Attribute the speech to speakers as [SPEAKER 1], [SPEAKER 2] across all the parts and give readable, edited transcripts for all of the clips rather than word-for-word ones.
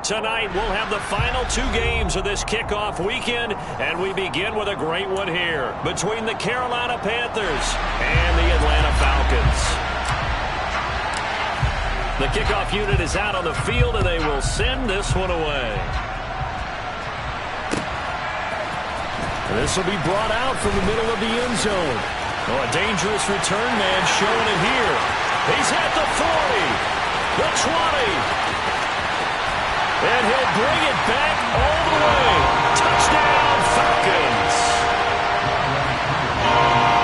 [SPEAKER 1] Tonight, we'll have the final 2 games of this kickoff weekend, and we begin with a great one here between the Carolina Panthers and the Atlanta Falcons. The kickoff unit is out on the field, and they will send this one away. This will be brought out from the middle of the end zone. Oh, a dangerous return man showing it here. He's at the 40, the 20. And he'll bring it back all the way. Touchdown, Falcons.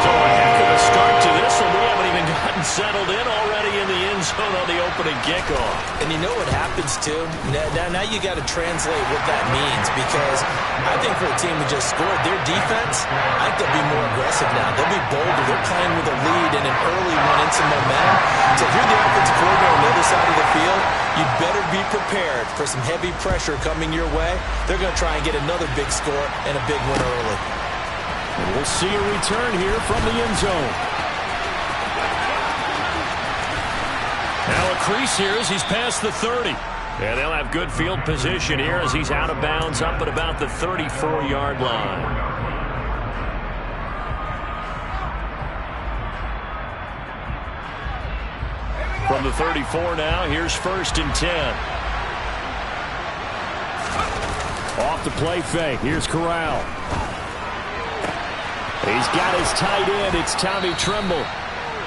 [SPEAKER 1] So a heck of a start to this one. We haven't even gotten settled in already in the end zone on the opening kickoff.
[SPEAKER 2] And you know what happens, too? Now you got to translate what that means, because I think for a team who just scored, their defense, I think they'll be more aggressive now. They'll be bolder. They're playing with a lead and an early one and some momentum. So if you're the offensive coordinator on the other side of the field, you better be prepared for some heavy pressure coming your way. They're going to try and get another big score and a big one early.
[SPEAKER 1] And we'll see a return here from the end zone. Now a crease here as he's past the 30. And they'll have good field position here as he's out of bounds up at about the 34-yard line. From the 34 now, here's 1st and 10. Off the play fake. Here's Corral. He's got his tight end. It's Tommy Tremble.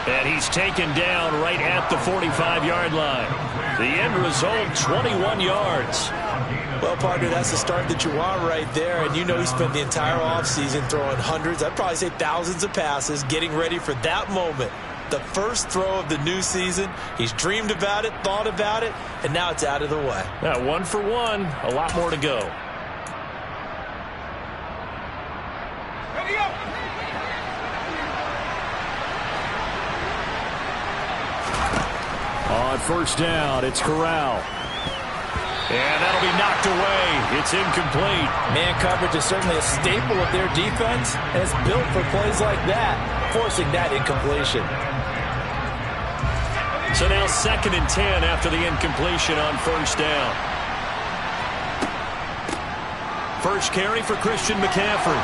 [SPEAKER 1] And he's taken down right at the 45-yard line. The end result, 21 yards.
[SPEAKER 2] Well, partner, that's the start that you want right there. And you know he spent the entire offseason throwing hundreds, I'd probably say thousands of passes, getting ready for that moment. The first throw of the new season. He's dreamed about it, thought about it, and now it's out of the way.
[SPEAKER 1] Now, 1 for 1, a lot more to go. On 1st down, it's Corral. And that'll be knocked away. It's incomplete.
[SPEAKER 2] Man coverage is certainly a staple of their defense, and it's built for plays like that, forcing that incompletion.
[SPEAKER 1] So now 2nd and 10 after the incompletion on 1st down. First carry for Christian McCaffrey.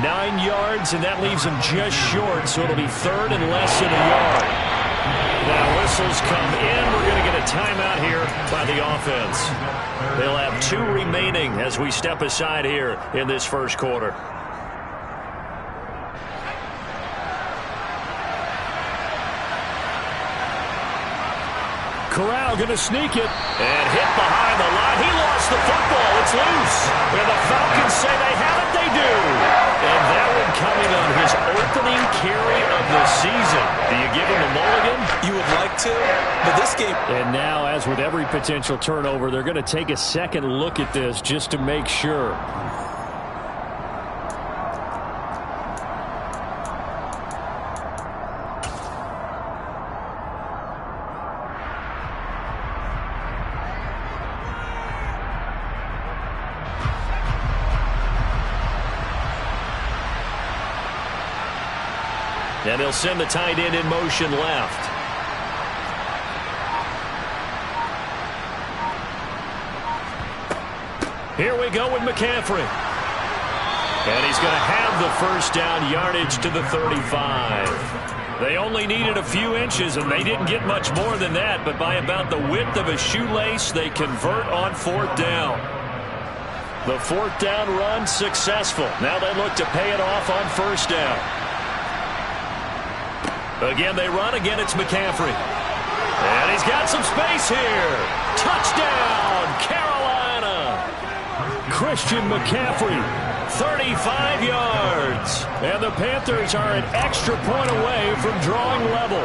[SPEAKER 1] 9 yards, and that leaves him just short, so it'll be 3rd and less than a yard. Now whistles come in. We're going to get a timeout here by the offense. They'll have 2 remaining as we step aside here in this first quarter. Corral going to sneak it and hit behind the line. He lost the football. It's loose. And the Falcons say they have it. They do. And that one coming on his opening carry of the season. Do you give him a mulligan?
[SPEAKER 2] You would like to, but this game...
[SPEAKER 1] And now, as with every potential turnover, they're going to take a second look at this just to make sure. And they'll send the tight end in motion left. Here we go with McCaffrey. And he's going to have the 1st down yardage to the 35. They only needed a few inches, and they didn't get much more than that. But by about the width of a shoelace, they convert on 4th down. The 4th down run successful. Now they look to pay it off on 1st down. Again, they run. Again, it's McCaffrey. And he's got some space here. Touchdown, Carolina. Christian McCaffrey, 35 yards. And the Panthers are an extra point away from drawing level.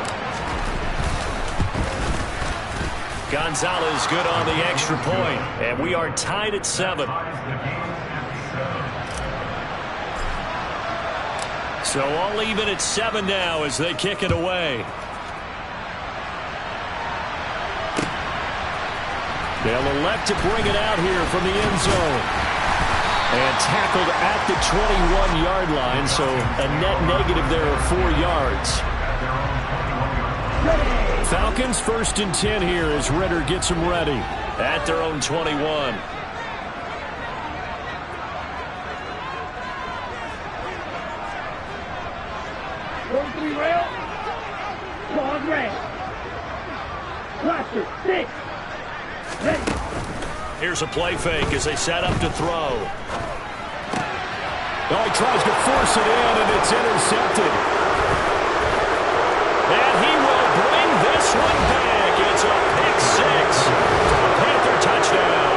[SPEAKER 1] Gonzalez good on the extra point. And we are tied at 7. So all even at 7 now as they kick it away. They'll elect to bring it out here from the end zone. And tackled at the 21-yard line, so a net negative there of 4 yards. Falcons 1st and 10 here as Ritter gets them ready. at their own 21. Here's a play fake as they set up to throw.
[SPEAKER 3] Oh, he tries to force it in, and it's intercepted.
[SPEAKER 1] And he will bring this one back. It's a pick six. A Panther touchdown.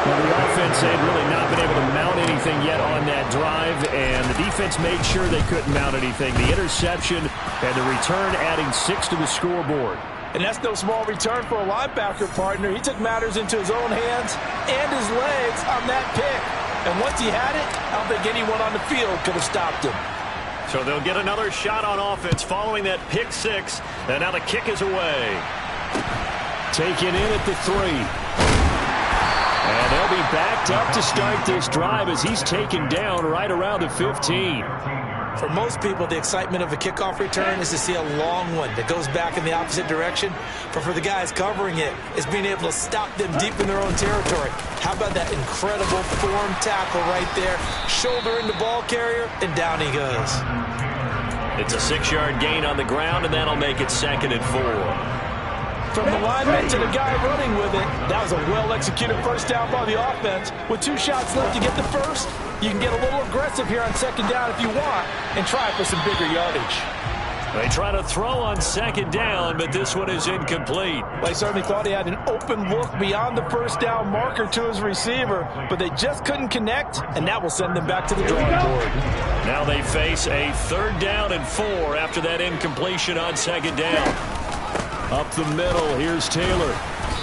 [SPEAKER 3] Well, the offense had really not been able to mount anything yet on that drive, and the defense made sure they couldn't mount anything. The interception and the return adding 6 to the scoreboard.
[SPEAKER 2] And that's no small return for a linebacker partner. He took matters into his own hands and his legs on that pick. And once he had it, I don't think anyone on the field could have stopped him.
[SPEAKER 1] So they'll get another shot on offense following that pick six. And now the kick is away.
[SPEAKER 3] Taken in at the 3. And they'll be backed up to start this drive as he's taken down right around the 15.
[SPEAKER 2] For most people, the excitement of a kickoff return is to see a long one that goes back in the opposite direction. But for the guys covering it, it's being able to stop them deep in their own territory. How about that incredible form tackle right there? Shoulder in the ball carrier, and down he goes.
[SPEAKER 1] It's a 6-yard gain on the ground, and that'll make it 2nd and 4.
[SPEAKER 2] From the lineman to the guy running with it, that was a well-executed first down by the offense. With 2 shots left to get the first, you can get a little aggressive here on 2nd down if you want and try for some bigger yardage.
[SPEAKER 1] They try to throw on 2nd down, but this one is incomplete.
[SPEAKER 2] They certainly thought he had an open look beyond the first down marker to his receiver, but they just couldn't connect, and that will send them back to the drawing board.
[SPEAKER 1] Now they face a 3rd down and 4 after that incompletion on 2nd down.
[SPEAKER 3] Up the middle, here's Taylor.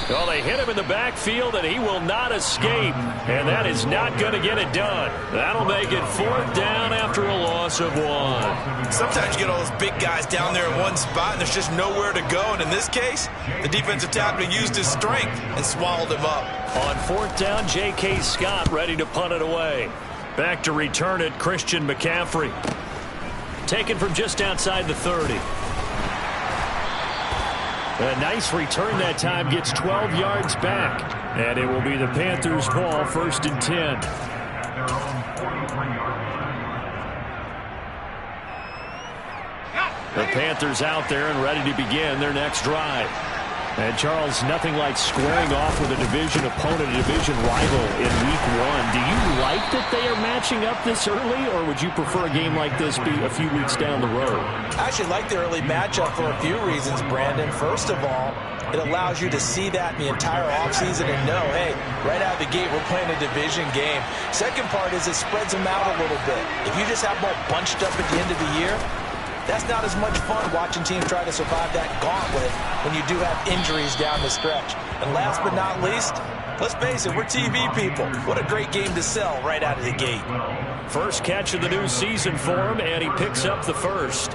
[SPEAKER 1] Well, they hit him in the backfield, and he will not escape. And that is not going to get it done. That'll make it 4th down after a loss of 1.
[SPEAKER 4] Sometimes you get all those big guys down there in one spot, and there's just nowhere to go. And in this case, the defensive tackle used his strength and swallowed him up.
[SPEAKER 1] On 4th down, J.K. Scott ready to punt it away. Back to return it, Christian McCaffrey. Taken from just outside the 30. A nice return that time, gets 12 yards back. And it will be the Panthers' ball, 1st and 10. The Panthers out there and ready to begin their next drive. And, Charles, nothing like squaring off with a division opponent, a division rival in Week 1. Do you like that they are matching up this early, or would you prefer a game like this be a few weeks down the road?
[SPEAKER 2] I actually like the early matchup for a few reasons, Brandon. First of all, it allows you to see that in the entire offseason and know, hey, right out of the gate, we're playing a division game. Second part is it spreads them out a little bit. If you just have them all bunched up at the end of the year, that's not as much fun watching teams try to survive that gauntlet when you do have injuries down the stretch. And last but not least, let's face it, we're TV people. What a great game to sell right out of the gate.
[SPEAKER 1] First catch of the new season for him, and he picks up the first.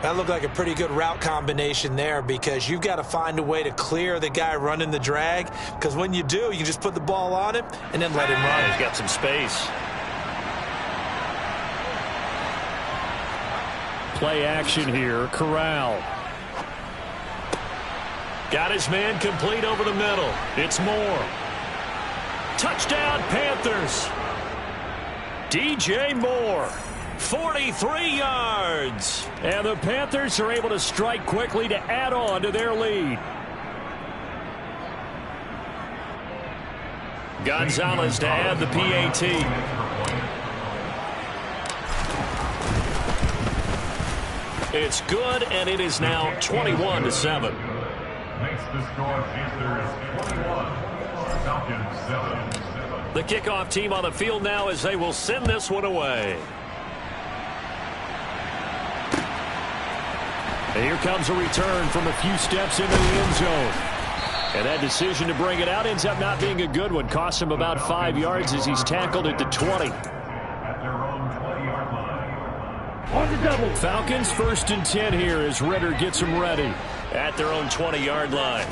[SPEAKER 2] That looked like a pretty good route combination there because you've got to find a way to clear the guy running the drag, because when you do, you just put the ball on him and then let him run.
[SPEAKER 1] He's got some space.
[SPEAKER 3] Play action here, Corral.
[SPEAKER 1] Got his man complete over the middle. It's Moore. Touchdown, Panthers. DJ Moore, 43 yards.
[SPEAKER 3] And the Panthers are able to strike quickly to add on to their lead.
[SPEAKER 1] Gonzalez to add the PAT. It's good, and it is now 21-7.
[SPEAKER 5] Makes the score Panthers 21, Falcons 7.
[SPEAKER 1] The kickoff team on the field now as they will send this one away.
[SPEAKER 3] And here comes a return from a few steps into the end zone. And that decision to bring it out ends up not being a good one. Costs him about 5 yards as he's tackled at the 20.
[SPEAKER 5] At their own 20-yard line.
[SPEAKER 3] Falcons 1st and 10 here as Ritter gets them ready.
[SPEAKER 1] At their own 20-yard line.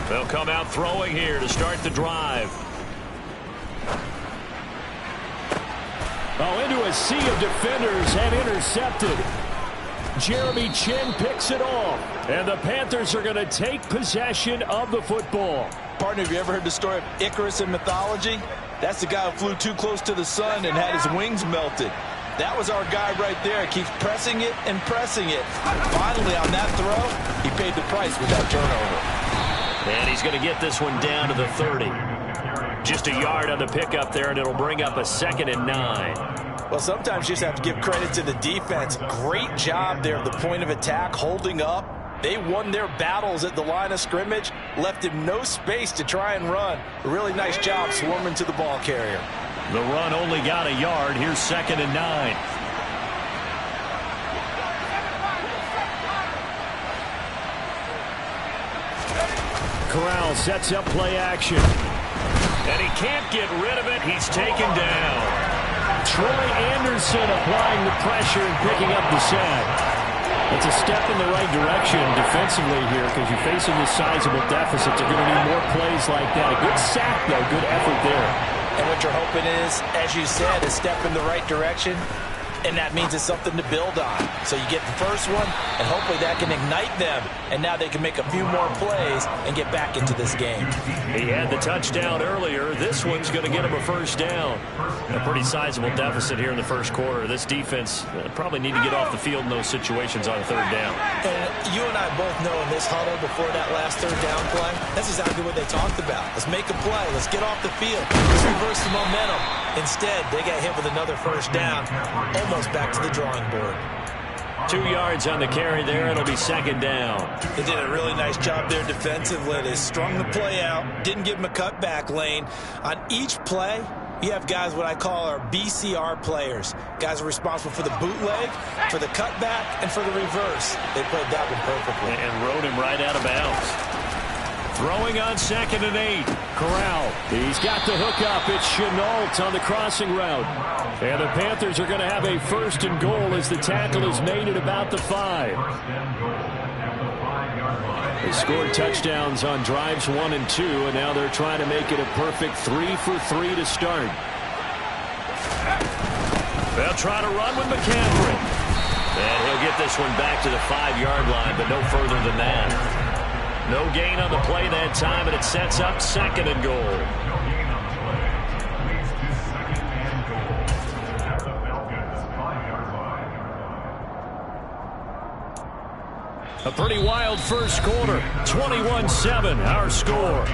[SPEAKER 1] They'll come out throwing here to start the drive.
[SPEAKER 3] Oh, into a sea of defenders and intercepted. Jeremy Chin picks it off. And the Panthers are going to take possession of the football.
[SPEAKER 2] Partner, have you ever heard the story of Icarus in mythology? That's the guy who flew too close to the sun and had his wings melted. That was our guy right there. Keeps pressing it and pressing it. Finally, on that throw, he paid the price with that turnover.
[SPEAKER 1] And he's going to get this one down to the 30. Just a yard on the pickup there, and it'll bring up a 2nd and 9.
[SPEAKER 2] Well, sometimes you just have to give credit to the defense. Great job there at the point of attack, holding up. They won their battles at the line of scrimmage, left him no space to try and run. A really nice job swarming to the ball carrier.
[SPEAKER 1] The run only got a yard. Here's 2nd and 9.
[SPEAKER 3] Corral sets up play action.
[SPEAKER 1] And he can't get rid of it. He's taken down.
[SPEAKER 3] Troy Anderson applying the pressure and picking up the sack. It's a step in the right direction defensively here because you're facing this sizable deficit. You're going to need more plays like that. A good sack, though. Good effort there.
[SPEAKER 2] And what you're hoping is, as you said, a step in the right direction, and that means it's something to build on. So you get the first one, and hopefully that can ignite them, and now they can make a few more plays and get back into this game.
[SPEAKER 1] He had the touchdown earlier. This one's going to get him a first down. A pretty sizable deficit here in the first quarter. This defense probably need to get off the field in those situations on 3rd down.
[SPEAKER 2] And you and I both know in this huddle before that last 3rd down play, that's exactly what they talked about. Let's make a play. Let's get off the field. Let's reverse the momentum. Instead, they got hit with another first down, almost back to the drawing board.
[SPEAKER 1] 2 yards on the carry there. It'll be 2nd down.
[SPEAKER 2] They did a really nice job there defensively. They strung the play out, didn't give them a cutback lane. On each play, you have guys what I call our BCR players. Guys are responsible for the bootleg, for the cutback, and for the reverse. They played that one perfectly.
[SPEAKER 1] And rode him right out of bounds. Throwing on 2nd and 8.
[SPEAKER 3] Corral. He's got the hook up. It's Chenault on the crossing route. And the Panthers are going to have a 1st and goal as the tackle is made at about the 5. They scored touchdowns on drives 1 and 2, and now they're trying to make it a perfect 3 for 3 to start.
[SPEAKER 1] They'll try to run with McCaffrey. And he'll get this one back to the 5-yard line, but no further than that. No gain on the play that time, and it sets up 2nd and goal. A pretty wild first quarter. 21-7, our score.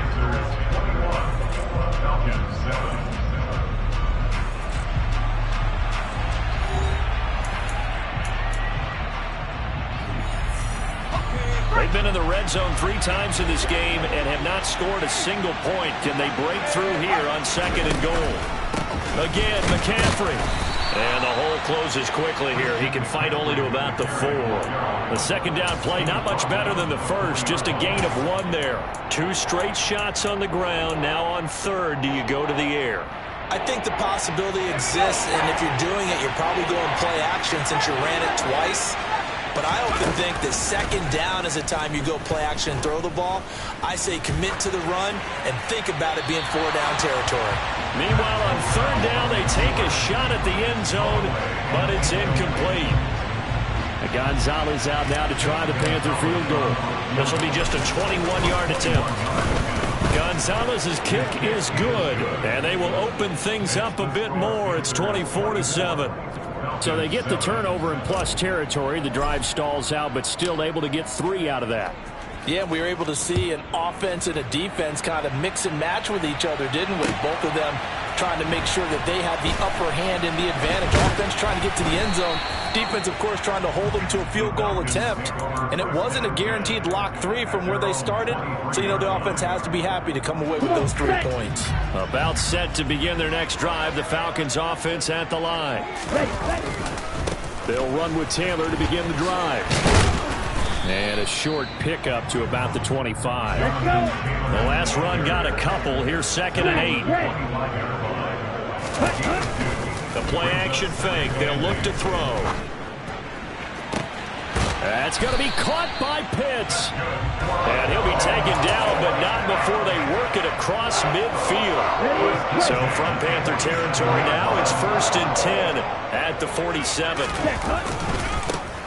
[SPEAKER 1] They've been in the red zone 3 times in this game and have not scored a single point. Can they break through here on 2nd and goal? Again, McCaffrey. And the hole closes quickly here. He can fight only to about the 4. The 2nd down play, not much better than the first. Just a gain of 1 there. 2 straight shots on the ground. Now on 3rd, do you go to the air?
[SPEAKER 2] I think the possibility exists, and if you're doing it, you're probably going play action since you ran it twice. But I often think that 2nd down is the time you go play action and throw the ball. I say commit to the run and think about it being 4-down territory.
[SPEAKER 1] Meanwhile, on 3rd down, they take a shot at the end zone, but it's incomplete.
[SPEAKER 3] Gonzalez out now to try the Panther field goal.
[SPEAKER 1] This will be just a 21-yard attempt. Gonzalez's kick is good, and they will open things up a bit more. It's 24-7.
[SPEAKER 3] So they get the turnover in plus territory. The drive stalls out, but still able to get 3 out of that.
[SPEAKER 2] Yeah, we were able to see an offense and a defense kind of mix and match with each other, didn't we? Both of them trying to make sure that they had the upper hand and the advantage. Offense trying to get to the end zone. Defense, of course, trying to hold them to a field goal attempt. And it wasn't a guaranteed lock 3 from where they started. So, you know, the offense has to be happy to come away with those 3 points.
[SPEAKER 1] About set to begin their next drive. The Falcons offense at the line.
[SPEAKER 3] They'll run with Taylor to begin the drive. And a short pickup to about the 25.
[SPEAKER 1] The last run got a couple. Here's 2nd and 8. The play action fake. They'll look to throw.
[SPEAKER 3] That's going to be caught by Pitts.
[SPEAKER 1] And he'll be taken down, but not before they work it across midfield. So from Panther territory now, it's 1st and 10 at the 47.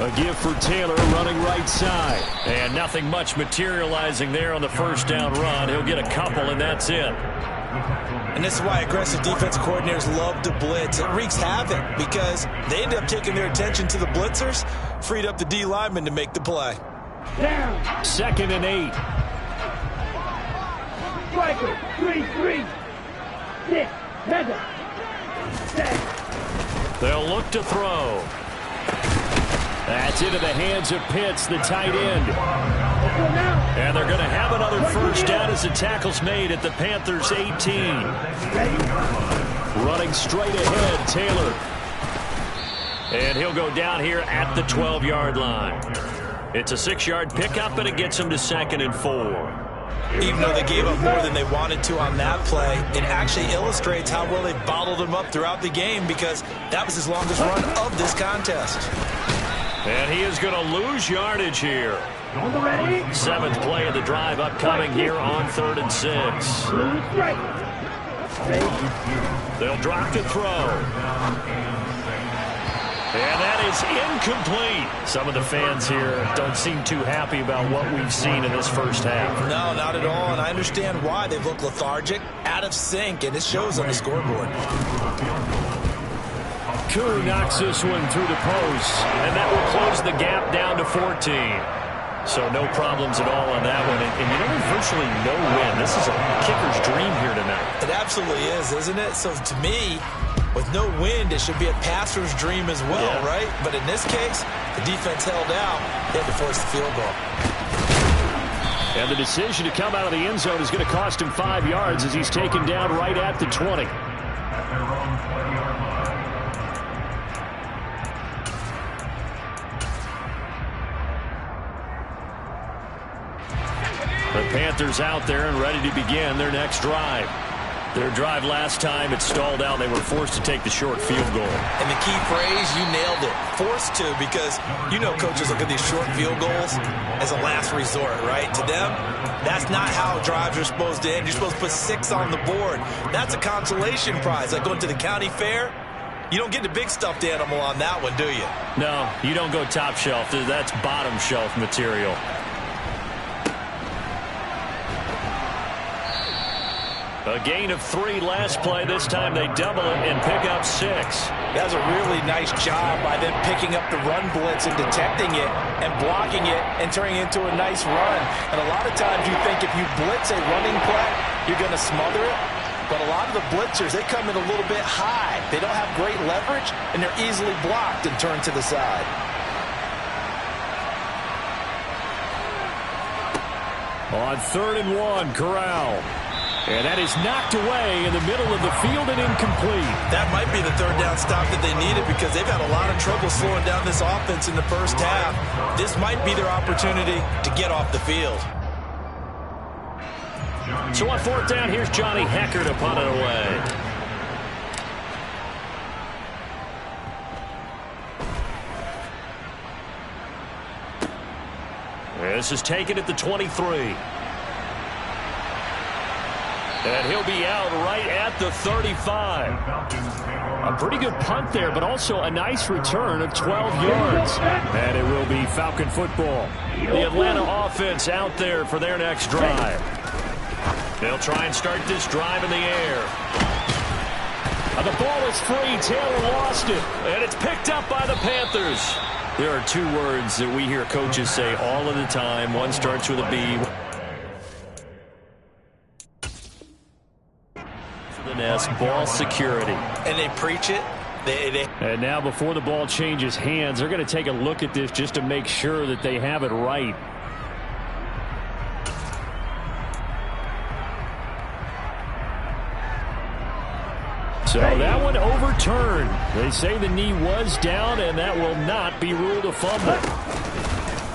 [SPEAKER 3] A give for Taylor running right side.
[SPEAKER 1] And nothing much materializing there on the first down run. He'll get a couple, and that's it.
[SPEAKER 2] And this is why aggressive defensive coordinators love to blitz. It wreaks havoc because they end up taking their attention to the blitzers, freed up the D lineman to make the play.
[SPEAKER 3] Down. 2nd and 8.
[SPEAKER 6] Striker, 3-3. 6, 7, 6.
[SPEAKER 1] They'll look to throw.
[SPEAKER 3] That's into the hands of Pitts, the tight end. And they're going to have another first down as the tackle's made at the Panthers' 18. Running straight ahead, Taylor. And he'll go down here at the 12-yard line. It's a 6-yard pickup, and it gets him to 2nd and 4.
[SPEAKER 2] Even though they gave up more than they wanted to on that play, it actually illustrates how well they bottled him up throughout the game because that was his longest run of this contest.
[SPEAKER 1] And he is going to lose yardage here. 7th play of the drive upcoming here on 3rd and 6. They'll drop to throw. And that is incomplete. Some of the fans here don't seem too happy about what we've seen in this first half.
[SPEAKER 2] No, not at all, and I understand why. They've looked lethargic, out of sync, and it shows on the scoreboard.
[SPEAKER 3] Koo knocks this one through the post.
[SPEAKER 1] And that will close the gap down to 14. So no problems at all on that one. And you know, virtually no win. This is a kicker's dream here tonight.
[SPEAKER 2] It absolutely is, isn't it? So to me, with no wind, it should be a passer's dream as well, right? But in this case, the defense held out. They had to force the field goal.
[SPEAKER 3] And the decision to come out of the end zone is going to cost him 5 yards as he's taken down right at the 20.
[SPEAKER 5] At their own 20-yard line.
[SPEAKER 3] The Panthers out there and ready to begin their next drive. Their drive last time, it stalled out. They were forced to take the short field goal.
[SPEAKER 2] And the key phrase, you nailed it. Forced to, because you know coaches look at these short field goals as a last resort, right? To them, that's not how drives are supposed to end. You're supposed to put 6 on the board. That's a consolation prize, like going to the county fair. You don't get the big stuffed animal on that one, do you?
[SPEAKER 3] No, you don't go top shelf. That's bottom shelf material. A gain of 3 last play. This time they double it and pick up 6.
[SPEAKER 2] That was a really nice job by them picking up the run blitz and detecting it and blocking it and turning it into a nice run. And a lot of times you think if you blitz a running play, you're going to smother it. But a lot of the blitzers, they come in a little bit high. They don't have great leverage, and they're easily blocked and turned to the side.
[SPEAKER 3] On 3rd and 1, Corral. And that is knocked away in the middle of the field and incomplete.
[SPEAKER 2] That might be the 3rd down stop that they needed because they've had a lot of trouble slowing down this offense in the first half. This might be their opportunity to get off the field.
[SPEAKER 3] So on 4th down, here's Johnny Hecker to punt it away. This is taken at the 23. And he'll be out right at the 35. A pretty good punt there, but also a nice return of 12 yards. And it will be Falcon football. The Atlanta offense out there for their next drive. They'll try and start this drive in the air. The ball is free. Taylor lost it. And it's picked up by the Panthers. There are 2 words that we hear coaches say all of the time. One starts with a B. Ball security.
[SPEAKER 2] And they preach it.
[SPEAKER 3] And now before the ball changes hands, they're going to take a look at this just to make sure that they have it right. So that one overturned. They say the knee was down, and that will not be ruled a fumble.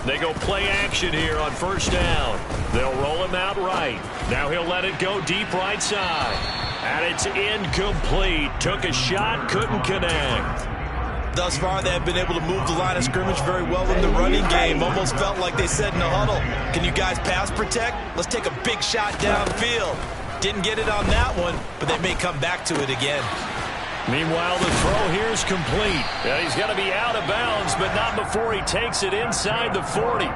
[SPEAKER 3] They go play action here on 1st down. They'll roll him out right. Now he'll let it go deep right side. And it's incomplete. Took a shot, couldn't connect.
[SPEAKER 2] Thus far, they have been able to move the line of scrimmage very well in the running game. Almost felt like they said in the huddle, can you guys pass protect? Let's take a big shot downfield. Didn't get it on that one, but they may come back to it again.
[SPEAKER 1] Meanwhile, the throw here is complete. Yeah, he's going to be out of bounds, but not before he takes it inside the 40.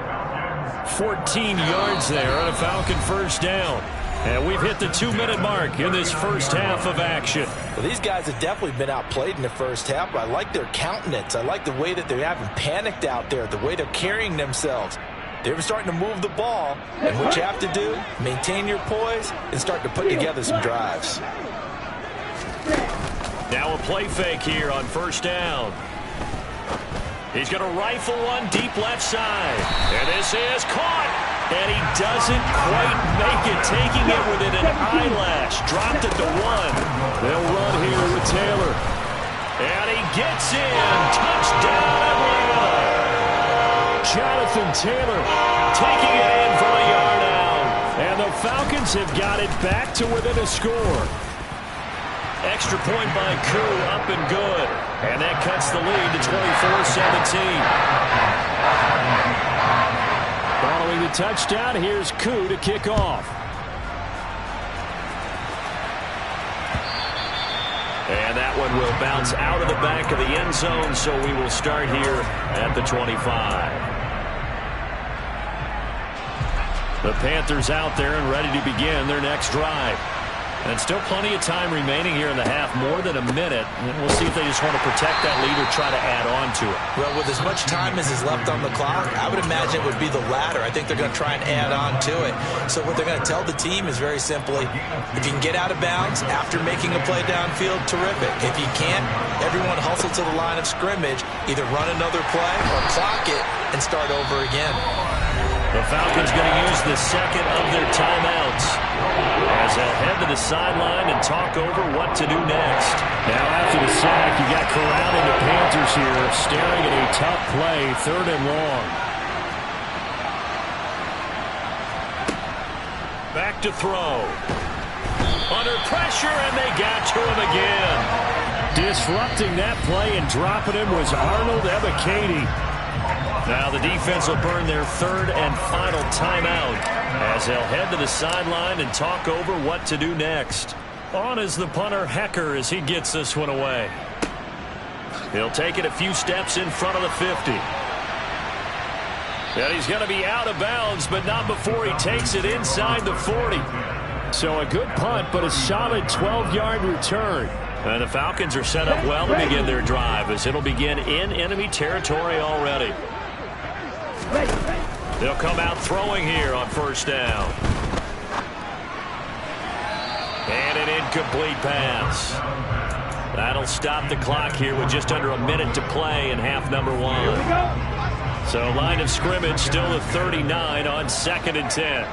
[SPEAKER 1] 14 yards there on a Falcon first down. And we've hit the 2-minute mark in this first half of action.
[SPEAKER 2] Well, these guys have definitely been outplayed in the first half, but I like their countenance. I like the way that they haven't panicked out there, the way they're carrying themselves. They're starting to move the ball, and what you have to do, maintain your poise and start to put together some drives.
[SPEAKER 1] Now a play fake here on first down. He's going to rifle one deep left side. And this is caught. And he doesn't quite make it, taking it within an eyelash. Dropped it to 1. They'll run here with Taylor. And he gets in. Touchdown, Atlanta. Jonathan Taylor taking it in for a yard out. And the Falcons have got it back to within a score. Extra point by Koo, up and good. And that cuts the lead to 24-17. Following the touchdown, here's Koo to kick off. And that one will bounce out of the back of the end zone, so we will start here at the 25. The Panthers out there and ready to begin their next drive. And still plenty of time remaining here in the half, more than a minute. And we'll see if they just want to protect that lead or try to add on to it.
[SPEAKER 2] Well, with as much time as is left on the clock, I would imagine it would be the latter. I think they're going to try and add on to it. So what they're going to tell the team is very simply, if you can get out of bounds after making a play downfield, terrific. If you can't, everyone hustle to the line of scrimmage, either run another play or clock it and start over again.
[SPEAKER 1] The Falcons going to use the second of their timeouts as they'll head to the sideline and talk over what to do next. Now after the sack, you got Corral and the Panthers here staring at a tough play, 3rd and long. Back to throw. Under pressure, and they got to him again. Disrupting that play and dropping him was Arnold Ebiketie. Now the defense will burn their 3rd and final timeout as they'll head to the sideline and talk over what to do next. On is the punter Hecker as he gets this one away. He'll take it a few steps in front of the 50. And he's going to be out of bounds, but not before he takes it inside the 40. So a good punt, but a solid 12-yard return. And the Falcons are set up well to begin their drive as it'll begin in enemy territory already. They'll come out throwing here on first down. And an incomplete pass. That'll stop the clock here with just under a minute to play in half number 1. So line of scrimmage still at 39 on 2nd and 10.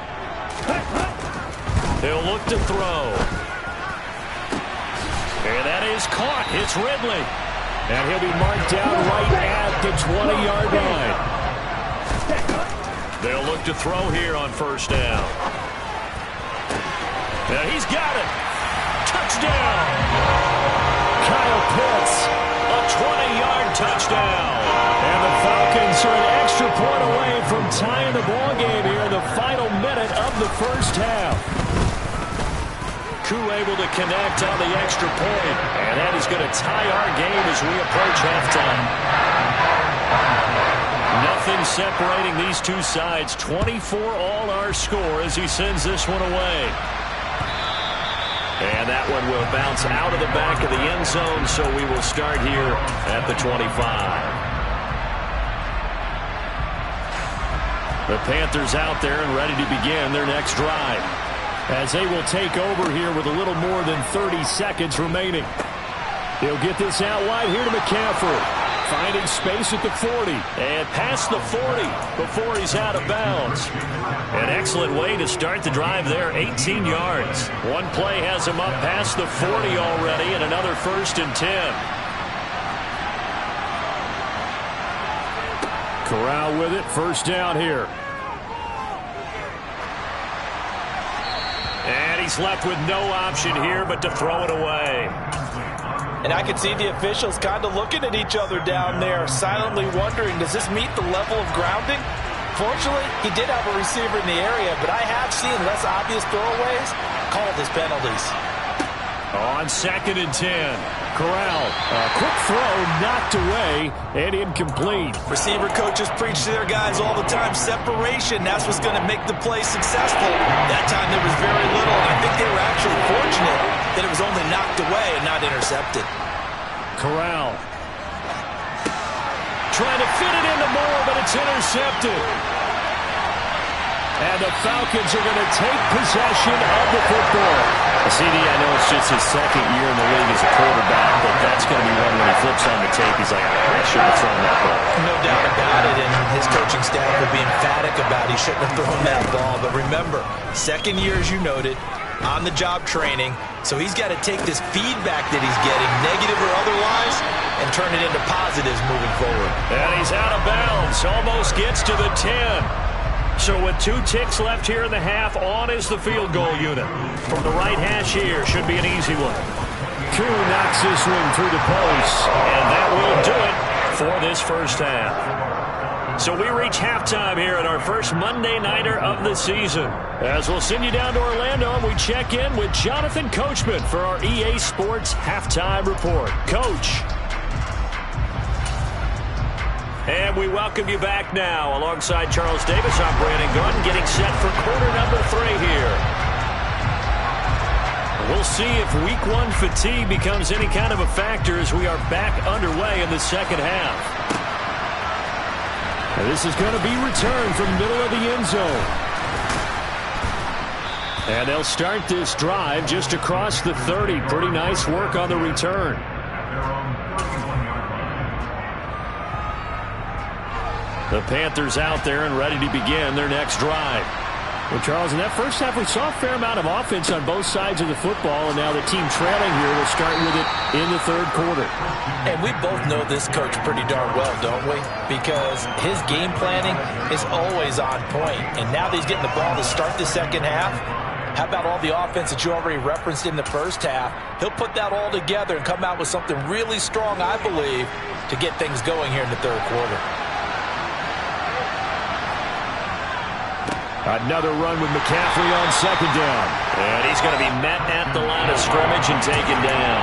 [SPEAKER 1] He'll look to throw. And that is caught. It's Ridley. And he'll be marked down right at the 20-yard line. They'll look to throw here on first down. Now he's got it. Touchdown. Kyle Pitts, a 20-yard touchdown. And the Falcons are an extra point away from tying the ball game here in the final minute of the first half. Koo able to connect on the extra point. And that is going to tie our game as we approach halftime. Nothing separating these two sides. 24 all our score as he sends this one away. And that one will bounce out of the back of the end zone, so we will start here at the 25. The Panthers out there and ready to begin their next drive, as they will take over here with a little more than 30 seconds remaining. He'll get this out wide here to McCaffrey. Finding space at the 40. And past the 40 before he's out of bounds. An excellent way to start the drive there, 18 yards. One play has him up past the 40 already, and another 1st and 10. Corral with it, first down here. And he's left with no option here but to throw it away.
[SPEAKER 2] And I can see the officials kind of looking at each other down there, silently wondering, does this meet the level of grounding? Fortunately, he did have a receiver in the area, but I have seen less obvious throwaways called as penalties.
[SPEAKER 1] On 2nd and 10.
[SPEAKER 3] Corral, a quick throw, knocked away, and incomplete.
[SPEAKER 2] Receiver coaches preach to their guys all the time. Separation, that's what's going to make the play successful. That time there was very little, and I think they were actually fortunate that it was only knocked away and not intercepted.
[SPEAKER 3] Corral.
[SPEAKER 1] Trying to fit it into Moore, but it's intercepted. And the Falcons are going to take possession of the football.
[SPEAKER 3] CD, I know it's just his second year in the league as a quarterback, but that's going to be one when he flips on the tape. He's like, I shouldn't have thrown that ball.
[SPEAKER 2] No doubt about it, and his coaching staff will be emphatic about he shouldn't have thrown that ball. But remember, second year, as you noted, on-the-job training, so he's got to take this feedback that he's getting, negative or otherwise, and turn it into positives moving forward.
[SPEAKER 1] And he's out of bounds, almost gets to the 10. So with 2 ticks left here in the half, on is the field goal unit. From the right hash here, should be an easy one.
[SPEAKER 3] Koo knocks this one through the post.
[SPEAKER 1] And that will do it for this first half. So we reach halftime here at our first Monday Nighter of the season. As we'll send you down to Orlando, and we check in with Jonathan Coachman for our EA Sports Halftime Report. Coach. And we welcome you back now. Alongside Charles Davis, I'm Brandon Gunn, getting set for quarter number 3 here. We'll see if week 1 fatigue becomes any kind of a factor as we are back underway in the second half.
[SPEAKER 3] And this is going to be returned from the middle of the end zone. And they'll start this drive just across the 30. Pretty nice work on the return.
[SPEAKER 1] The Panthers out there and ready to begin their next drive.
[SPEAKER 3] Well, Charles, in that first half, we saw a fair amount of offense on both sides of the football, and now the team trailing here will start with it in the third quarter.
[SPEAKER 2] And we both know this coach pretty darn well, don't we? Because his game planning is always on point. And now that he's getting the ball to start the second half, how about all the offense that you already referenced in the first half? He'll put that all together and come out with something really strong, I believe, to get things going here in the third quarter.
[SPEAKER 3] Another run with McCaffrey on second down.
[SPEAKER 1] And he's going to be met at the line of scrimmage and taken down.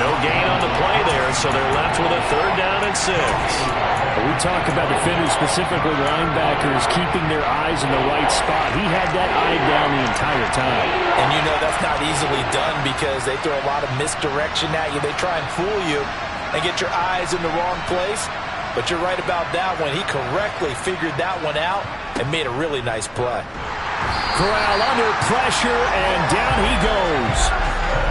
[SPEAKER 1] No gain on the play there, so they're left with a 3rd down and 6.
[SPEAKER 3] We talk about defenders, specifically linebackers, keeping their eyes in the right spot. He had that eye down the entire time.
[SPEAKER 2] And you know that's not easily done because they throw a lot of misdirection at you. They try and fool you and get your eyes in the wrong place. But you're right about that one. He correctly figured that one out and made a really nice play.
[SPEAKER 3] Corral under pressure, and down he goes.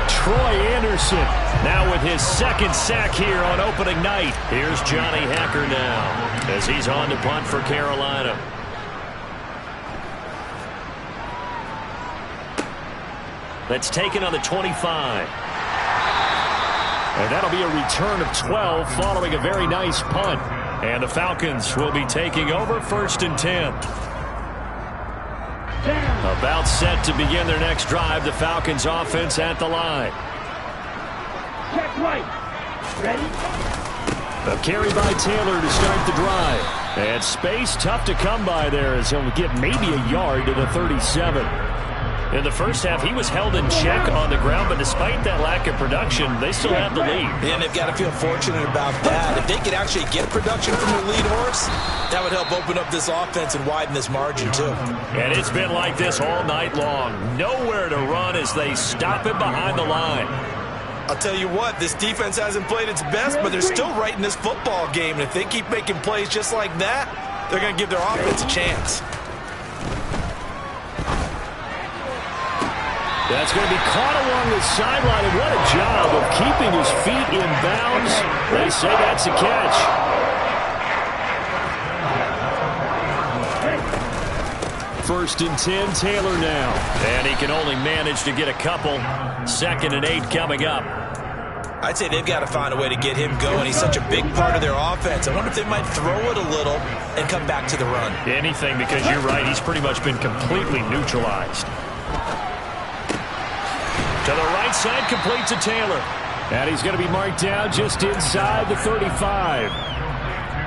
[SPEAKER 3] Troy Anderson
[SPEAKER 1] now with his 2nd sack here on opening night. Here's Johnny Hacker now as he's on to punt for Carolina. That's taken on the 25.
[SPEAKER 3] And that'll be a return of 12 following a very nice punt.
[SPEAKER 1] And the Falcons will be taking over 1st and 10. About set to begin their next drive. The Falcons offense at the line.
[SPEAKER 6] Check right. Ready?
[SPEAKER 3] A carry by Taylor to start the drive. And space tough to come by there as he'll get maybe a yard to the 37.
[SPEAKER 1] In the first half, he was held in check on the ground, but despite that lack of production, they still have the lead.
[SPEAKER 2] And they've got to feel fortunate about that. If they could actually get production from their lead horse, that would help open up this offense and widen this margin, too.
[SPEAKER 1] And it's been like this all night long. Nowhere to run as they stop him behind the line.
[SPEAKER 4] I'll tell you what, this defense hasn't played its best, but they're still right in this football game. And if they keep making plays just like that, they're going to give their offense a chance.
[SPEAKER 3] That's going to be caught along the sideline, and what a job of keeping his feet in bounds. They say that's a catch. First and 10, Taylor now.
[SPEAKER 1] And he can only manage to get a couple. 2nd and 8 coming up.
[SPEAKER 2] I'd say they've got to find a way to get him going. He's such a big part of their offense. I wonder if they might throw it a little and come back to the run.
[SPEAKER 1] Anything, because you're right, he's pretty much been completely neutralized. To the right side, complete to Taylor.
[SPEAKER 3] And he's going to be marked down just inside the 35.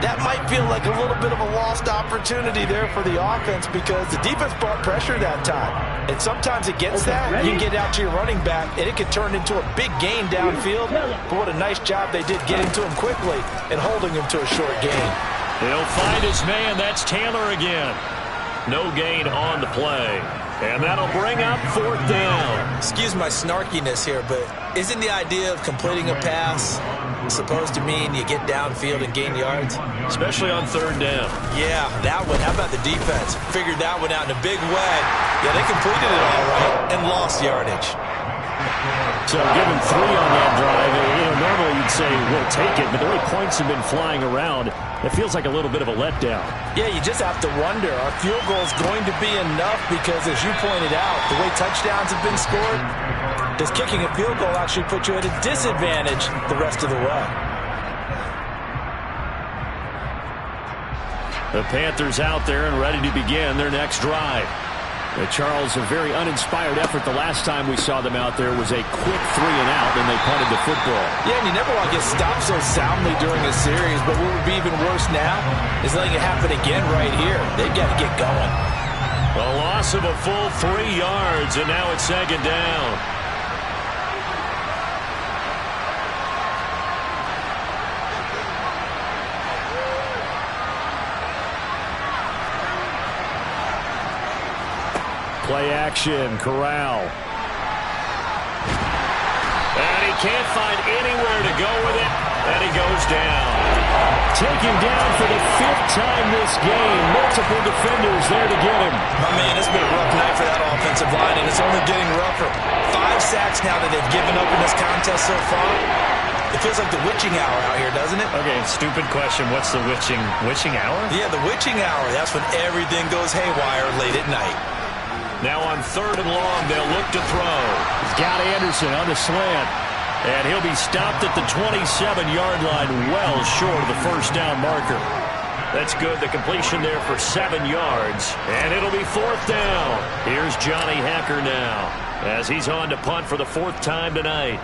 [SPEAKER 2] that might feel like a little bit of a lost opportunity there for the offense because the defense brought pressure that time. And sometimes against that, you can get out to your running back, and it could turn into a big gain downfield. But what a nice job they did getting to him quickly and holding him to a short gain.
[SPEAKER 1] He'll find his man. That's Taylor again. No gain on the play. And that'll bring up 4th down.
[SPEAKER 2] Excuse my snarkiness here, but isn't the idea of completing a pass supposed to mean you get downfield and gain yards?
[SPEAKER 1] Especially on 3rd down.
[SPEAKER 2] Yeah, that one. How about the defense? Figured that one out in a big way. Yeah, they completed it all right and lost yardage.
[SPEAKER 3] So given 3 on that drive, normally you'd say we'll take it, but the way points have been flying around, it feels like a little bit of a letdown.
[SPEAKER 2] Yeah, you just have to wonder, are field goals going to be enough? Because as you pointed out, the way touchdowns have been scored, does kicking a field goal actually put you at a disadvantage the rest of the way?
[SPEAKER 3] The Panthers out there and ready to begin their next drive. Charles, a very uninspired effort the last time we saw them out there was a quick 3-and-out, and they punted the football.
[SPEAKER 2] Yeah, and you never want to get stopped so soundly during a series, but what would be even worse now is letting it happen again right here. They've got to get going.
[SPEAKER 1] A loss of a full 3 yards, and now it's 2nd down.
[SPEAKER 3] Play action, Corral.
[SPEAKER 1] And he can't find anywhere to go with it, and he goes down.
[SPEAKER 3] Taken down for the 5th time this game. Multiple defenders there to get him.
[SPEAKER 2] My man, it's been a rough night for that offensive line, and it's only getting rougher. 5 sacks now that they've given up in this contest so far. It feels like the witching hour out here, doesn't it?
[SPEAKER 1] Okay, stupid question. What's the witching hour?
[SPEAKER 2] Yeah, the witching hour. That's when everything goes haywire late at night.
[SPEAKER 1] Now on 3rd and long, they'll look to throw.
[SPEAKER 3] He's got Anderson on the slant.
[SPEAKER 1] And he'll be stopped at the 27-yard line, well short of the 1st down marker. That's good. The completion there for 7 yards. And it'll be 4th down. Here's Johnny Hacker now as he's on to punt for the 4th time tonight.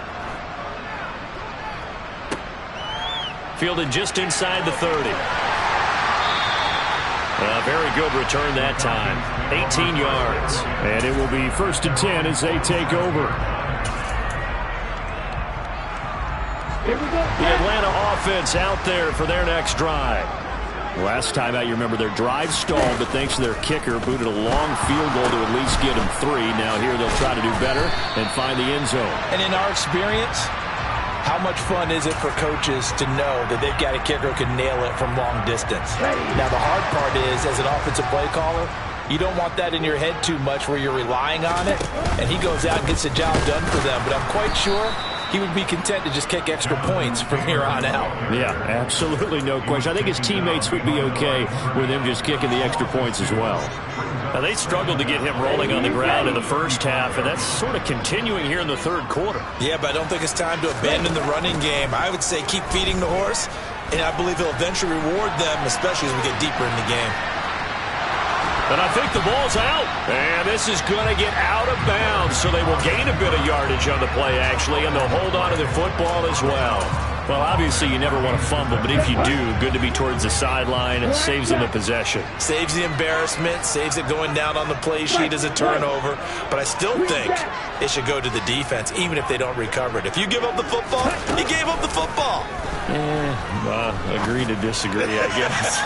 [SPEAKER 1] Fielded just inside the 30. A very good return that time. 18 yards.
[SPEAKER 3] And it will be 1st and 10 as they take over.
[SPEAKER 1] The Atlanta offense out there for their next drive.
[SPEAKER 3] Last time out, you remember their drive stalled, but thanks to their kicker, booted a long field goal to at least get them 3. Now here they'll try to do better and find the end zone.
[SPEAKER 2] And in our experience, how much fun is it for coaches to know that they've got a kicker who can nail it from long distance? Now, the hard part is, as an offensive play caller, you don't want that in your head too much where you're relying on it, and he goes out and gets the job done for them. But I'm quite sure he would be content to just kick extra points from here on out.
[SPEAKER 3] Yeah, absolutely no question. I think his teammates would be okay with him just kicking the extra points as well.
[SPEAKER 1] Now, they struggled to get him rolling on the ground in the first half, and that's sort of continuing here in the 3rd quarter.
[SPEAKER 2] Yeah, but I don't think it's time to abandon the running game. I would say keep feeding the horse, and I believe he'll eventually reward them, especially as we get deeper in the game.
[SPEAKER 1] And I think the ball's out. And this is going to get out of bounds, so they will gain a bit of yardage on the play, actually, and they'll hold on to the football as well.
[SPEAKER 3] Well, obviously you never want to fumble, but if you do, good to be towards the sideline. It saves them the possession.
[SPEAKER 2] Saves the embarrassment, saves it going down on the play sheet as a turnover. But I still think it should go to the defense, even if they don't recover it. If you give up the football, you gave up the football.
[SPEAKER 3] Agree to disagree, I guess.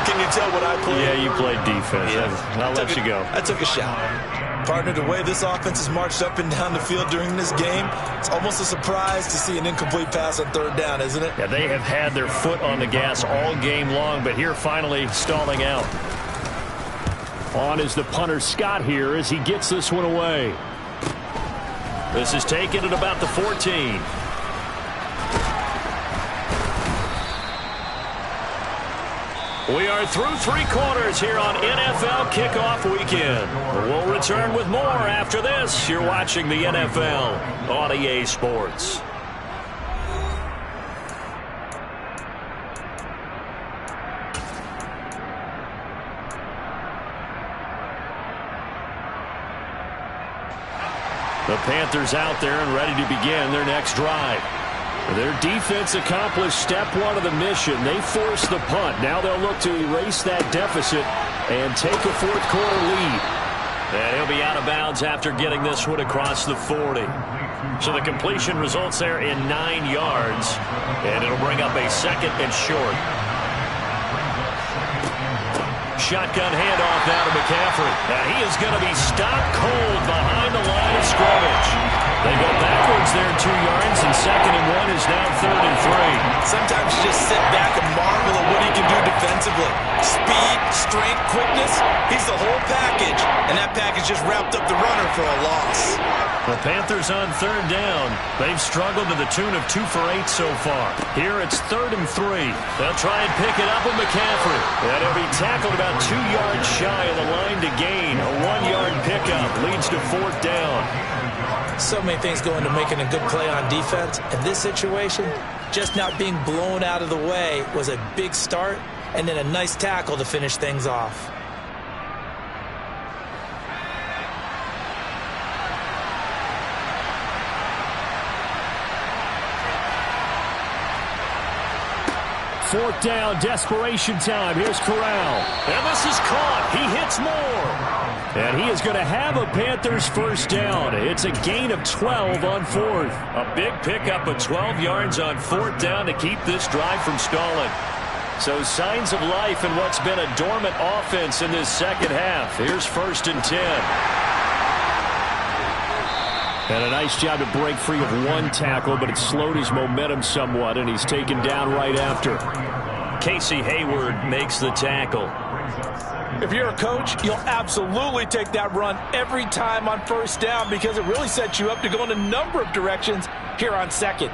[SPEAKER 2] Can you tell what I played?
[SPEAKER 3] Yeah, you played defense.
[SPEAKER 2] Yeah.
[SPEAKER 3] I'll let you go.
[SPEAKER 2] I took a shot. Partner, the way this offense has marched up and down the field during this game, it's almost a surprise to see an incomplete pass on 3rd down, isn't it?
[SPEAKER 3] Yeah, they have had their foot on the gas all game long, but here finally stalling out. On is the punter Scott here as he gets this one away.
[SPEAKER 1] This is taken at about the 14. We are through 3 quarters here on NFL Kickoff Weekend. We'll return with more after this. You're watching the NFL on EA Sports. The Panthers out there and ready to begin their next drive.
[SPEAKER 3] Their defense accomplished step one of the mission. They forced the punt. Now they'll look to erase that deficit and take a fourth quarter lead.
[SPEAKER 1] And he'll be out of bounds after getting this one across the 40. So the completion results there in 9 yards. And it'll bring up a second and short. Shotgun handoff now to McCaffrey. And he is going to be stopped cold behind the line of scrimmage. They go backwards there 2 yards, and second and 1 is now third and 3.
[SPEAKER 2] Sometimes you just sit back and marvel at what he can do defensively. Speed, strength, quickness, he's the whole package. And that package just wrapped up the runner for a loss.
[SPEAKER 1] The Panthers on third down. They've struggled to the tune of 2 for 8 so far. Here it's third and 3. They'll try and pick it up with McCaffrey. And he'll be tackled about 2 yards shy of the line to gain. A 1-yard pickup leads to fourth down.
[SPEAKER 2] So many things go into making a good play on defense. In this situation, just not being blown out of the way was a big start, and then a nice tackle to finish things off.
[SPEAKER 3] Fourth down, desperation time. Here's Corral.
[SPEAKER 1] And this is caught. He hits more.
[SPEAKER 3] And he is going to have a Panthers first down. It's a gain of 12 on fourth.
[SPEAKER 1] A big pickup of 12 yards on fourth down to keep this drive from stalling. So signs of life in what's been a dormant offense in this second half. Here's first and 10.
[SPEAKER 3] And a nice job to break free of one tackle, but it slowed his momentum somewhat, and he's taken down right after.
[SPEAKER 1] Casey Hayward makes the tackle.
[SPEAKER 2] If you're a coach, you'll absolutely take that run every time on first down because it really sets you up to go in a number of directions here on second.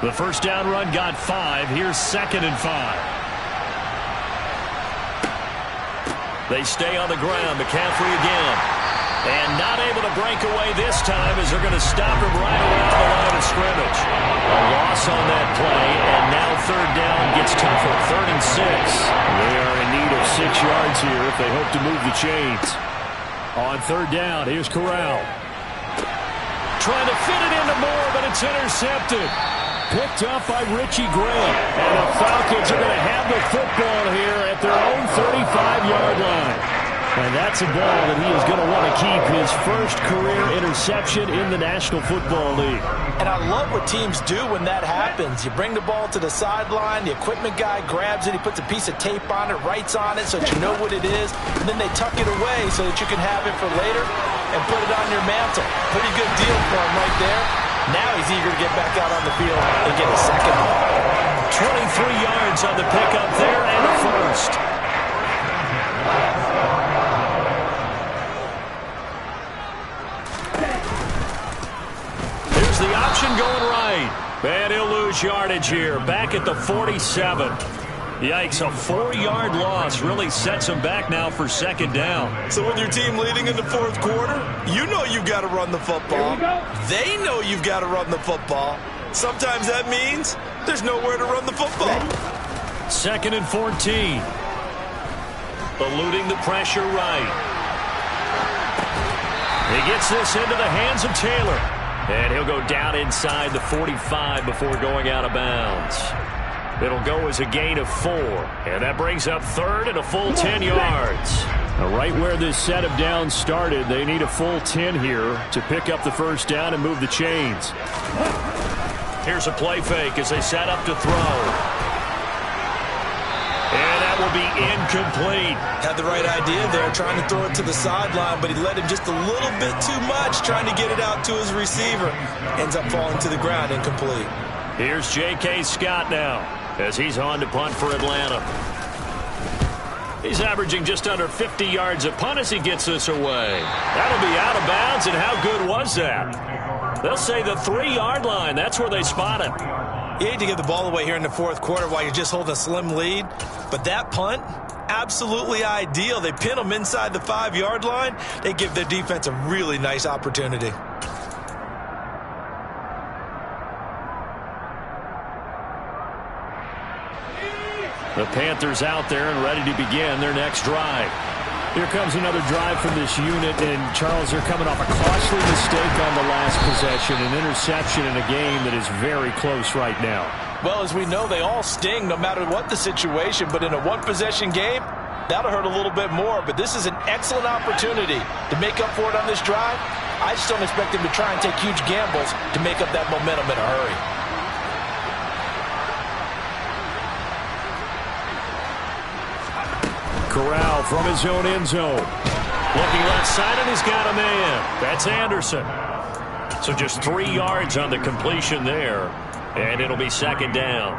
[SPEAKER 3] The first down run got 5. Here's second and 5.
[SPEAKER 1] They stay on the ground. McCaffrey again. And not able to break away this time as they're going to stop him right around the line of scrimmage. A loss on that play, and now third down gets tougher. Third and 6.
[SPEAKER 3] They are in need of 6 yards here if they hope to move the chains. On third down, here's Corral.
[SPEAKER 1] Trying to fit it into Moore, but it's intercepted.
[SPEAKER 3] Picked up by Richie Graham. And the Falcons are going to have the football here at their own 35-yard line. And that's a ball that he is going to want to keep, his first career interception in the National Football League.
[SPEAKER 2] And I love what teams do when that happens. You bring the ball to the sideline, the equipment guy grabs it, he puts a piece of tape on it, writes on it so that you know what it is, and then they tuck it away so that you can have it for later and put it on your mantle. Pretty good deal for him right there. Now he's eager to get back out on the field and get a second one.
[SPEAKER 1] 23 yards on the pickup there and a first. The option going right. And he'll lose yardage here. Back at the 47. Yikes, a 4-yard loss really sets him back now for second down.
[SPEAKER 4] So with your team leading in the fourth quarter, you know you've got to run the football. They know you've got to run the football. Sometimes that means there's nowhere to run the football.
[SPEAKER 1] Second and 14. Eluding the pressure right. He gets this into the hands of Taylor. And he'll go down inside the 45 before going out of bounds. It'll go as a gain of 4. And that brings up third and a full 10 yards.
[SPEAKER 3] Now, right where this set of downs started, they need a full 10 here to pick up the first down and move the chains.
[SPEAKER 1] Here's a play fake as they set up to throw. And that will be incomplete.
[SPEAKER 2] Had the right idea there, trying to throw it to the sideline, but he led him just a little bit too much, trying to get it out to his receiver. Ends up falling to the ground, incomplete.
[SPEAKER 1] Here's J.K. Scott now, as he's on to punt for Atlanta. He's averaging just under 50 yards a punt as he gets this away. That'll be out of bounds, and how good was that? They'll say the 3-yard line. That's where they spot it.
[SPEAKER 2] You hate to give the ball away here in the fourth quarter while you're just holding a slim lead, but that punt, absolutely ideal. They pin them inside the 5-yard line. They give their defense a really nice opportunity.
[SPEAKER 3] The Panthers out there and ready to begin their next drive. Here comes another drive from this unit, and Charles, they're coming off a costly mistake on the last possession, an interception in a game that is very close right now.
[SPEAKER 2] Well, as we know, they all sting no matter what the situation, but in a one-possession game, that'll hurt a little bit more. But this is an excellent opportunity to make up for it on this drive. I just don't expect them to try and take huge gambles to make up that momentum in a hurry.
[SPEAKER 3] Corral from his own end zone.
[SPEAKER 1] Looking left side, and he's got a man. That's Anderson. So just 3 yards on the completion there, and it'll be second down.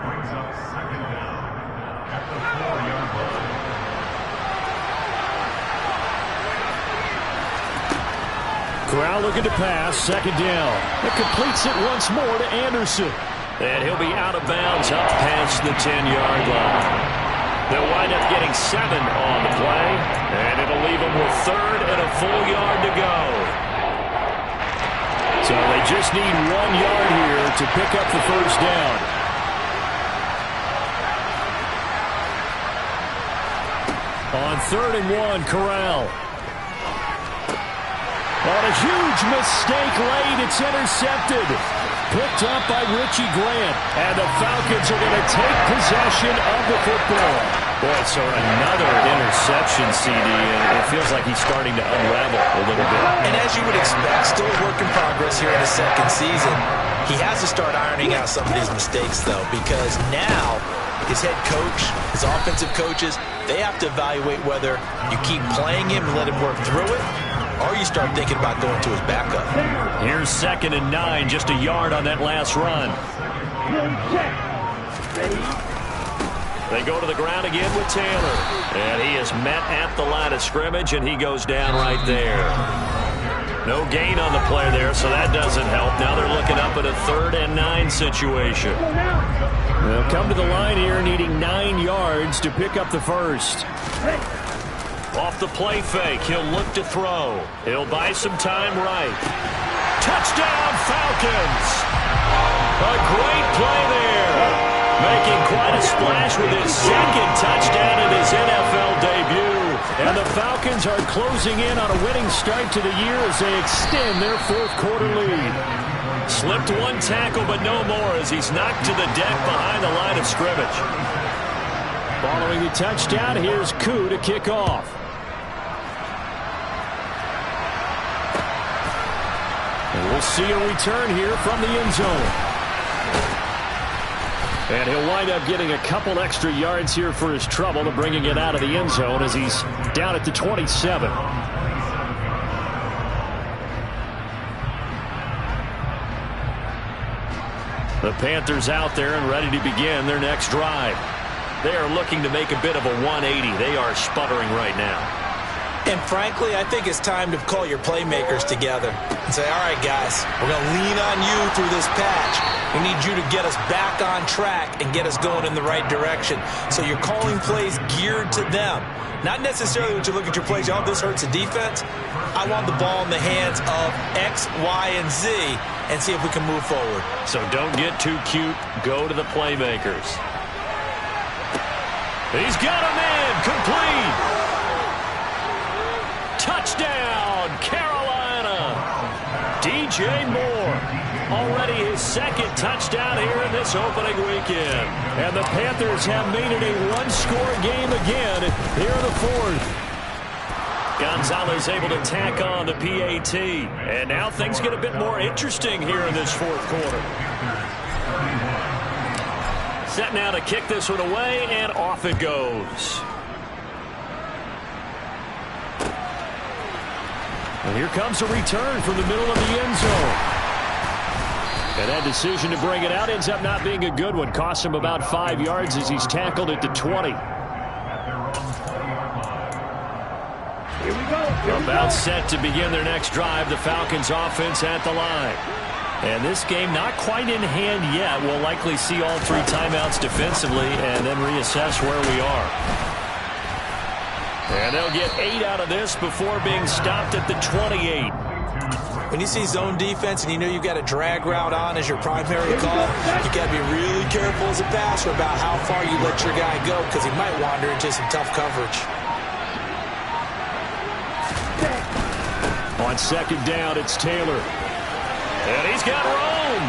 [SPEAKER 3] Corral looking to pass, second down. It completes it once more to Anderson.
[SPEAKER 1] And he'll be out of bounds up past the 10-yard line. They'll wind up getting 7 on the play, and it'll leave them with 3rd and a full yard to go.
[SPEAKER 3] So they just need 1 yard here to pick up the first down. On 3rd and 1, Corral. On a huge mistake late, it's intercepted. Picked up by Richie Grant. And the Falcons are going to take possession of the football.
[SPEAKER 1] Boy, so another interception, CD, and it feels like he's starting to unravel a little bit.
[SPEAKER 2] And as you would expect, still a work in progress here in his second season. He has to start ironing out some of these mistakes, though, because now his head coach, his offensive coaches, they have to evaluate whether you keep playing him and let him work through it, or you start thinking about going to his backup.
[SPEAKER 1] Here's 2nd and 9, just a yard on that last run. They go to the ground again with Taylor. And he is met at the line of scrimmage, and he goes down right there. No gain on the play there, so that doesn't help. Now they're looking up at a 3rd and 9 situation.
[SPEAKER 3] They'll come to the line here needing 9 yards to pick up the first.
[SPEAKER 1] Off the play fake, he'll look to throw. He'll buy some time right. Touchdown, Falcons! A great play there. Making quite a splash with his 2nd touchdown in his NFL debut. And the Falcons are closing in on a winning start to the year as they extend their 4th quarter lead. Slipped 1 tackle, but no more as he's knocked to the deck behind the line of scrimmage.
[SPEAKER 3] Following the touchdown, here's Koo to kick off. And we'll see a return here from the end zone. And he'll wind up getting a couple extra yards here for his trouble to bringing it out of the end zone as he's down at the 27. The Panthers out there and ready to begin their next drive. They are looking to make a bit of a 180. They are sputtering right now.
[SPEAKER 2] And frankly, I think it's time to call your playmakers together and say, all right, guys, we're going to lean on you through this patch. We need you to get us back on track and get us going in the right direction. So you're calling plays geared to them. Not necessarily when you look at your plays, oh, this hurts the defense. I want the ball in the hands of X, Y, and Z and see if we can move forward.
[SPEAKER 1] So don't get too cute. Go to the playmakers. He's got him in. Complete. Touchdown, Carolina. DJ Moore, already his 2nd touchdown here in this opening weekend. And the Panthers have made it a one-score game again here in the 4th. Gonzalez able to tack on the PAT. And now things get a bit more interesting here in this 4th quarter. Set now to kick this one away, and off it goes.
[SPEAKER 3] And here comes a return from the middle of the end zone. And that decision to bring it out ends up not being a good one. Cost him about 5 yards as he's tackled at the 20.
[SPEAKER 6] Here we go.
[SPEAKER 1] About set to begin their next drive. The Falcons offense at the line. And this game not quite in hand yet. We'll likely see all 3 timeouts defensively and then reassess where we are. And they'll get 8 out of this before being stopped at the 28.
[SPEAKER 2] When you see zone defense and you know you've got a drag route on as your primary call, you've got to be really careful as a passer about how far you let your guy go because he might wander into some tough coverage.
[SPEAKER 3] On second down, it's Taylor.
[SPEAKER 1] And he's got Rome.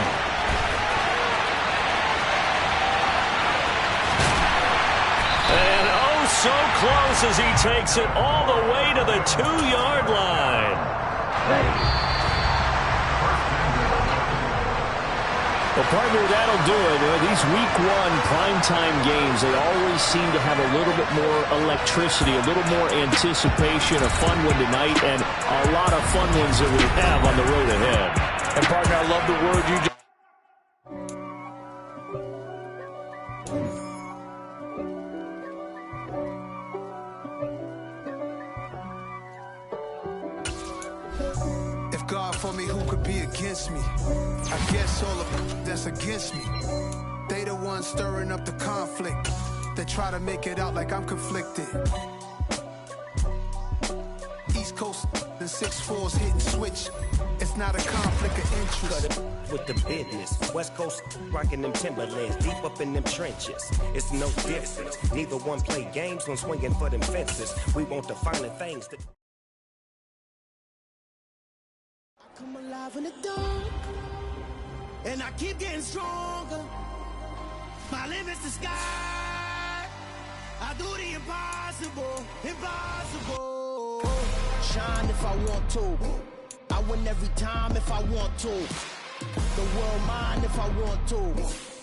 [SPEAKER 1] And oh, so close as he takes it all the way to the 2-yard line.
[SPEAKER 3] Well, partner, that'll do it. These Week 1 primetime games, they always seem to have a little bit more electricity, a little more anticipation, a fun one tonight, and a lot of fun ones that we have on the road ahead.
[SPEAKER 2] And, partner, I love the word you just...
[SPEAKER 7] If God for me, who could be against me? I guess all the that's against me. They the ones stirring up the conflict. They try to make it out like I'm conflicted. East Coast and 6'4's hitting switch. It's not a conflict of interest.
[SPEAKER 8] Cut it with the business. West Coast rocking them Timberlands, deep up in them trenches. It's no difference. Neither one play games, one swinging for them fences. We want the finer things that...
[SPEAKER 9] Come alive in the dark, and I keep getting stronger. My limit's the sky. I do the impossible, impossible. Shine if I want to. I win every time if I want to. The world mine if I want to.